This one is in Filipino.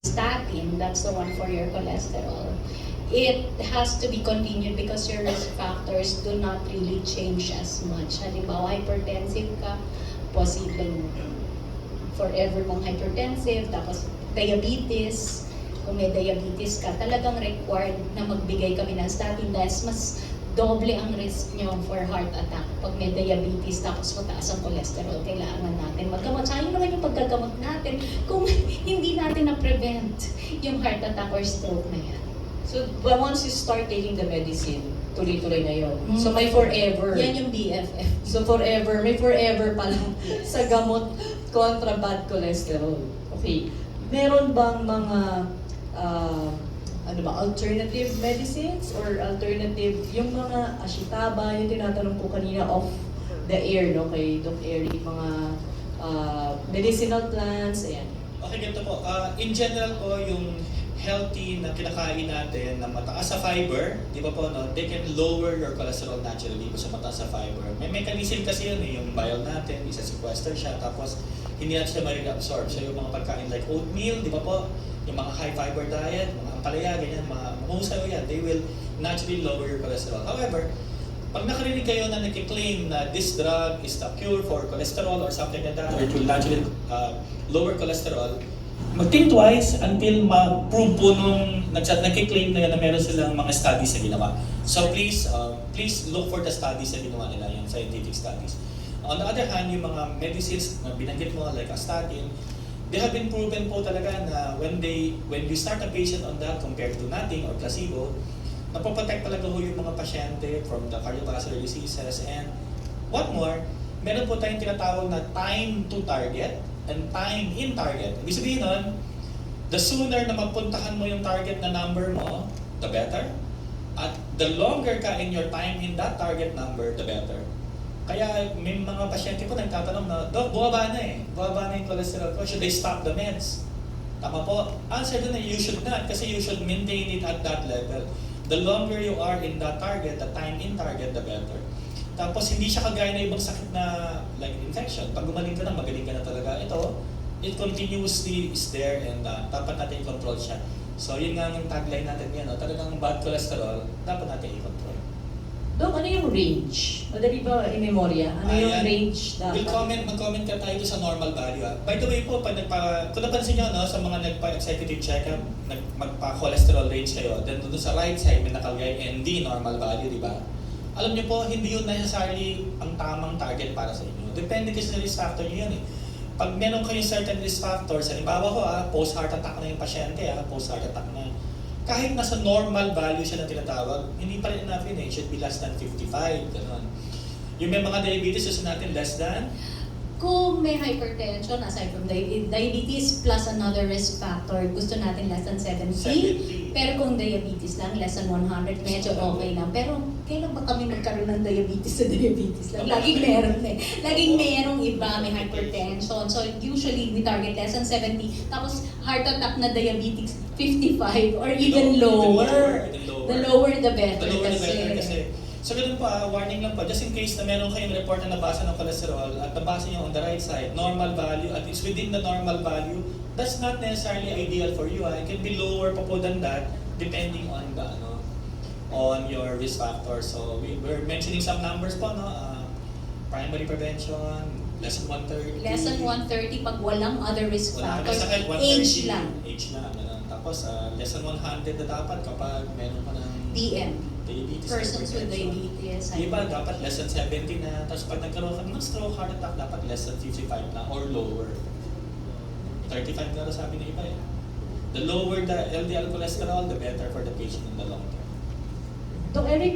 statin, that's the one for your cholesterol, it has to be continued because your risk factors do not really change as much. Halimbawa, hypertensive ka, possible forever mong hypertensive, tapos diabetes, kung may diabetes ka, talagang required na magbigay kami ng statin dahil mas doble ang risk nyo for heart attack. Pag may diabetes tapos mataas ang cholesterol, kailangan natin maggamot. Sayang naman yung paggagamot natin kung hindi natin na-prevent yung heart attack or stroke na yan. So, but once you start taking the medicine, tuloy-tuloy na yun. So, may forever. Yan yung BFF. So, forever. May forever pala sa gamot kontra bad cholesterol. Okay. Meron bang mga alternative medicines or alternative, yung mga ashitaba, yung tinatanong ko kanina off the air, no, kay Doc Eric, mga medicinal plants, ayan. Okay, ganito po. In general po, yung healthy na kinakain natin na mataas sa fiber, di ba po, no? They can lower your cholesterol naturally kung sa mataas sa fiber. May mechanism kasi yun yung bile natin, isa-sequester siya, tapos hindi natin siya ma-reabsorb. So yung mga pagkain like oatmeal, di ba po, yung mga high fiber diet, mga ampalaya, ganyan, mga mahusay yan, they will naturally lower your cholesterol. However, pag nakarinig kayo na nag-claim na this drug is the cure for cholesterol or something like that, or it will naturally lower cholesterol, mag-think twice until ma-prove po nung nag-claim na yan na meron silang mga studies na ginawa. So please look for the studies na ginawa nila, yung scientific studies. On the other hand, yung mga medicines na binanggit mo like a statin, they have been proven po talaga na when you start a patient on that compared to nothing or placebo, napoprotect talaga ho yung mga pasyente from the cardiovascular diseases. And what more, meron po tayong tinatawag na time to target and time in target. Ibig sabihin nun, the sooner na mapuntahan mo yung target na number mo, the better. At the longer ka in your time in that target number, the better. Kaya may mga pasyente po nagtatanong na, Doc, buwaba na yung cholesterol ko, should I stop the meds? Tama po, answer doon na you should not, kasi you should maintain it at that level. The longer you are in that target, the time in target, the better. Tapos hindi siya kagaya na ibang sakit na like infection. Pag gumaling ka na, magaling ka na talaga. Ito, it continuously is there and dapat natin i-control siya. So yun nga yung tagline natin yan, no? Talagang bad cholesterol, dapat natin i-control. Doc, ano yung range? Madali ba in memorya? Ano yung range dapat? Mag-comment ka tayo sa normal value. By the way po, kung napansin nyo, no, sa mga nagpa-executive check-up, magpa-cholesterol range kayo, then doon sa right side, may nakalagay ND, normal value, di ba? Alam niyo po, hindi yun necessarily ang tamang target para sa inyo. Depende kasi sa risk factor niyo yun eh. Pag meron kayong certain risk factors, halimbawa ko post-heart attack na yung pasyente, post-heart attack na. Kahit nasa normal value siya na tinatawag, hindi pa rin enough yun eh. It should be less than 55, gano'n. Yung may mga diabetes, gusto natin less than? Kung may hypertension, aside from diabetes plus another risk factor, gusto natin less than 70. Pero kung diabetes lang, less than 100, medyo okay lang. Pero kailan ba kami magkaroon ng diabetes sa diabetes lang? Laging meron eh. Laging merong iba, may hypertension. So usually we target less than 70. Tapos heart attack na diabetes, 55 or even lower. The lower the better. Kasi so ganun pa, warning lang po, just in case na meron kayong report na nabasa ng cholesterol at nabasa nyo on the right side, normal value, at it's within the normal value, that's not necessarily ideal for you. It can be lower pa po than that, depending on the on your risk factor. So we're mentioning some numbers po, no? Primary prevention, less than 130. Less than 130 pag walang other risk factors. Age lang. Age lang. Tapos less than 100 na dapat kapag meron pa ng DM. diabetes. Persons with diabetes. Iba dapat less than 70 na. Tapos pag nagkaroon ka ng stroke, heart attack, dapat less than 55 na or lower. 35 na sabi ng iba eh. The lower the LDL cholesterol, the better for the patient in the long term. Doc Eric,